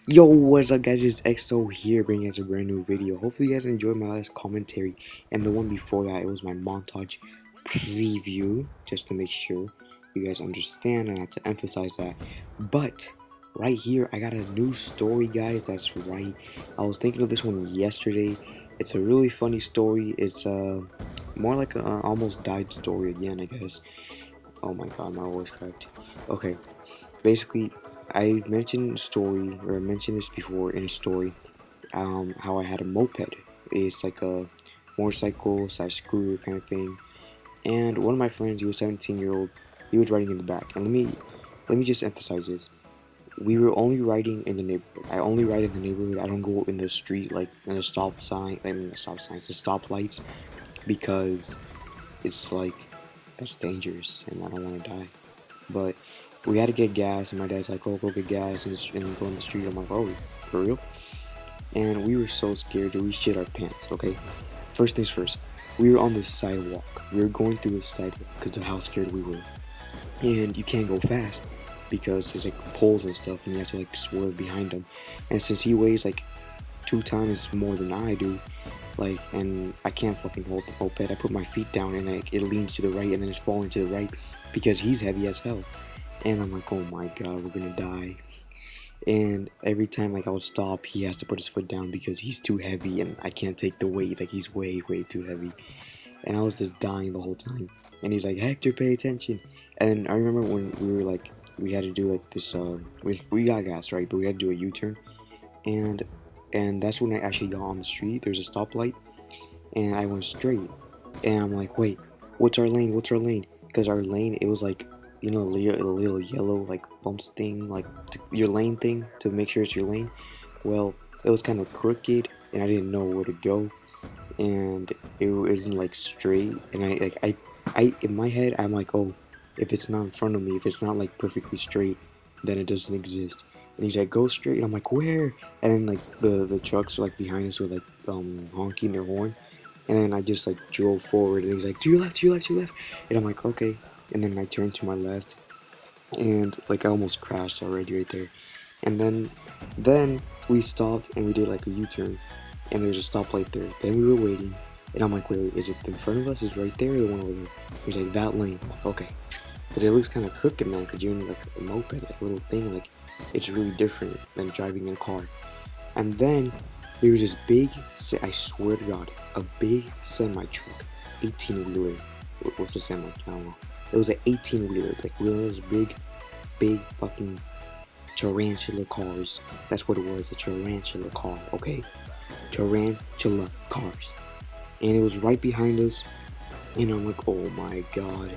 Yo, what's up guys, it's XO here bringing you guys a brand new video. Hopefully you guys enjoyed my last commentary and the one before that. It was my montage preview, just to make sure you guys understand and I have to emphasize that. But right here I got a new story, guys. That's right, I was thinking of this one yesterday. It's a really funny story. It's more like a almost died story again, I guess. Oh my god, my voice cracked. Okay, basically I mentioned a story, or I mentioned this before in a story, how I had a moped. It's like a motorcycle slash scooter kind of thing. And one of my friends, he was 17-year-old, he was riding in the back. And let me just emphasize this. We were only riding in the neighborhood. I only ride in the neighborhood. I don't go in the street like in the stop sign, I mean the stop signs, the stop lights, because it's like that's dangerous and I don't want to die. But we had to get gas, and my dad's like, "Oh, go get gas and go in the street." I'm like, "Oh, for real?" And we were so scared that we shit our pants. Okay, first things first, we were on the sidewalk. We were going through the sidewalk because of how scared we were, and you can't go fast because there's like poles and stuff, and you have to like swerve behind him. And since he weighs like 2 times more than I do, like, and I can't fucking hold the moped. I put my feet down and like it leans to the right and then it's falling to the right because he's heavy as hell. And I'm like, oh my god, we're gonna die. And every time like I would stop, he has to put his foot down because he's too heavy and I can't take the weight. Like he's way, way too heavy. And I was just dying the whole time. And he's like, Hector, pay attention. And I remember when we were like, we had to do like this. We got gas, right? But we had to do a U-turn. And and that's when I actually got on the street. There's a stoplight, and I went straight. And I'm like, wait, what's our lane? What's our lane? Because our lane, it was like, you know, a little yellow like bumps thing, like your lane thing to make sure it's your lane. Well, it was kind of crooked, and I didn't know where to go, and it wasn't like straight. And I in my head, I'm like, oh, if it's not in front of me, if it's not like perfectly straight, then it doesn't exist. And he's like, go straight. And I'm like, where? And then like the trucks are like behind us were like honking their horn. And then I just like drove forward, and he's like, to your left, to your left, to your left. And I'm like, okay. And then I turned to my left, and like I almost crashed already right there. And then we stopped and we did like a U-turn, and there's a stoplight there. Then we were waiting, and I'm like, wait, is it in front of us? Is it right there or the one over there? He's like, that lane. I'm like, okay. But it looks kind of crooked, man, because you're in like a moped, like a little thing, like it's really different than driving in a car. And then there was this big, I swear to God, a big semi truck, 18-wheeler. What's a semi? I don't know. It was an 18-wheeler, like one of those big fucking tarantula cars. That's what it was, a tarantula car, okay? Tarantula cars. And it was right behind us, and I'm like, oh my god.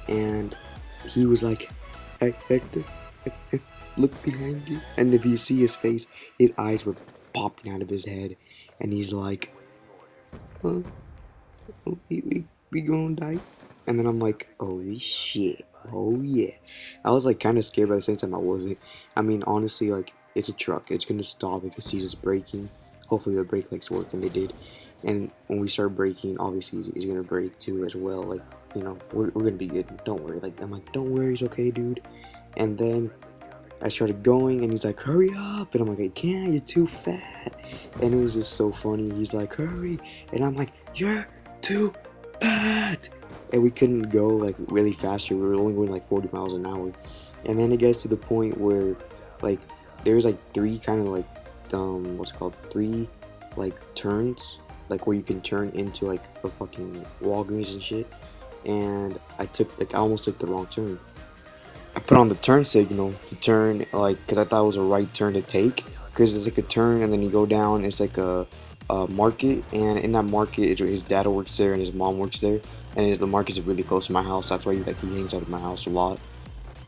And he was like, hey, Hector, look behind you. And if you see his face, his eyes were popping out of his head, and he's like, huh? We gonna die? And then I'm like, holy shit, oh yeah. I was like kind of scared, but at the same time I wasn't. I mean, honestly, like, it's a truck. It's gonna stop if it sees us braking. Hopefully the brake lights work, and they did. And when we start braking, obviously he's gonna brake too as well. Like, you know, we're gonna be good. Don't worry. Like, I'm like, don't worry, it's okay, dude. And then I started going, and he's like, hurry up. And I'm like, I can't, you're too fat. And it was just so funny. He's like, hurry. And I'm like, you're too fat. And we couldn't go like really faster. We were only going like 40 miles an hour. And then it gets to the point where like there's like three kind of like what's it called, three like turns, like where you can turn into like a fucking Walgreens and shit. And I almost took the wrong turn. I put on the turn signal to turn, like, because I thought it was a right turn to take, because it's like a turn and then you go down. It's like a market, and in that market is where his dad works there and his mom works there, and the market is really close to my house. That's why he hangs out at my house a lot.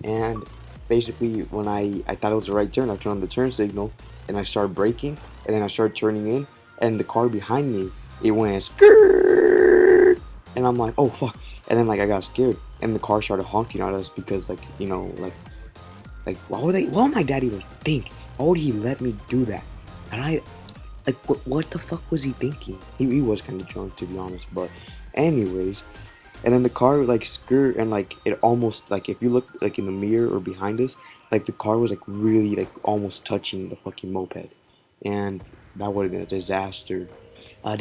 And basically when I thought it was the right turn, I turned on the turn signal and I started braking, and then I started turning in, and the car behind me, it went skirt, and I'm like, oh fuck. And then like I got scared, and the car started honking at us because, like, you know, like why would my dad even think? Why would he let me do that? And I like, what the fuck was he thinking? He was kind of drunk, to be honest. But anyways, and then the car like skirt, and like it almost, like if you look like in the mirror or behind us, like the car was like really like almost touching the fucking moped, and that would have been a disaster. And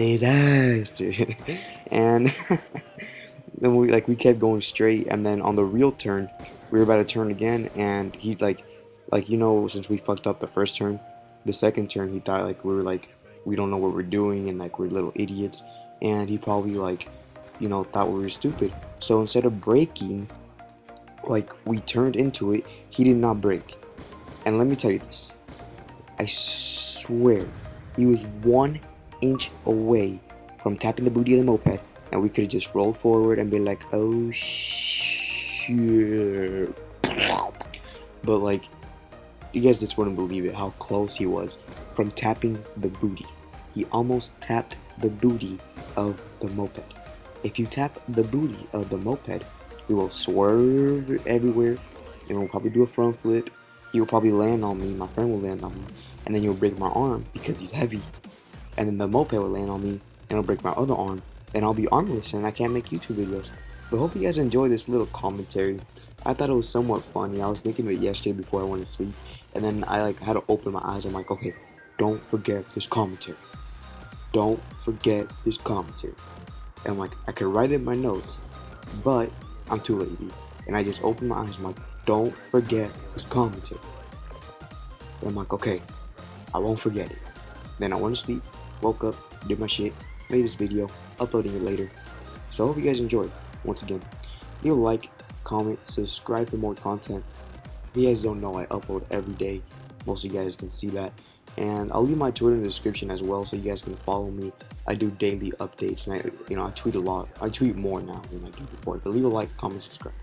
then we kept going straight, and then on the real turn, we were about to turn again, and he like since we fucked up the first turn, the second turn he thought like we were like we don't know what we're doing and like we're little idiots, and he probably like thought we were stupid. So instead of braking, like we turned into it, he did not brake. And let me tell you this, I swear he was 1 inch away from tapping the booty of the moped, and we could have just rolled forward and been like, oh shit. But like, you guys just wouldn't believe it how close he was from tapping the booty. He almost tapped the booty of the moped. If you tap the booty of the moped, we will swerve everywhere, and we'll probably do a front flip. He will probably land on me, my friend will land on me, and then he'll break my arm because he's heavy. And then the moped will land on me, and it'll break my other arm, and I'll be armless, and I can't make YouTube videos. But hope you guys enjoy this little commentary. I thought it was somewhat funny. I was thinking of it yesterday before I went to sleep, and then I like had to open my eyes. I'm like, okay, don't forget this commentary. Don't forget this commentary. And I'm like, I could write it in my notes, but I'm too lazy. And I just opened my eyes. I'm like, don't forget this commentary. And I'm like, okay, I won't forget it. Then I went to sleep, woke up, did my shit, made this video, uploading it later. So I hope you guys enjoyed. Once again, leave a like, comment, subscribe for more content. If you guys don't know, I upload every day. Most of you guys can see that. And I'll leave my Twitter in the description as well, so you guys can follow me. I do daily updates, and I tweet a lot. I tweet more now than I did before. But leave a like, comment, subscribe.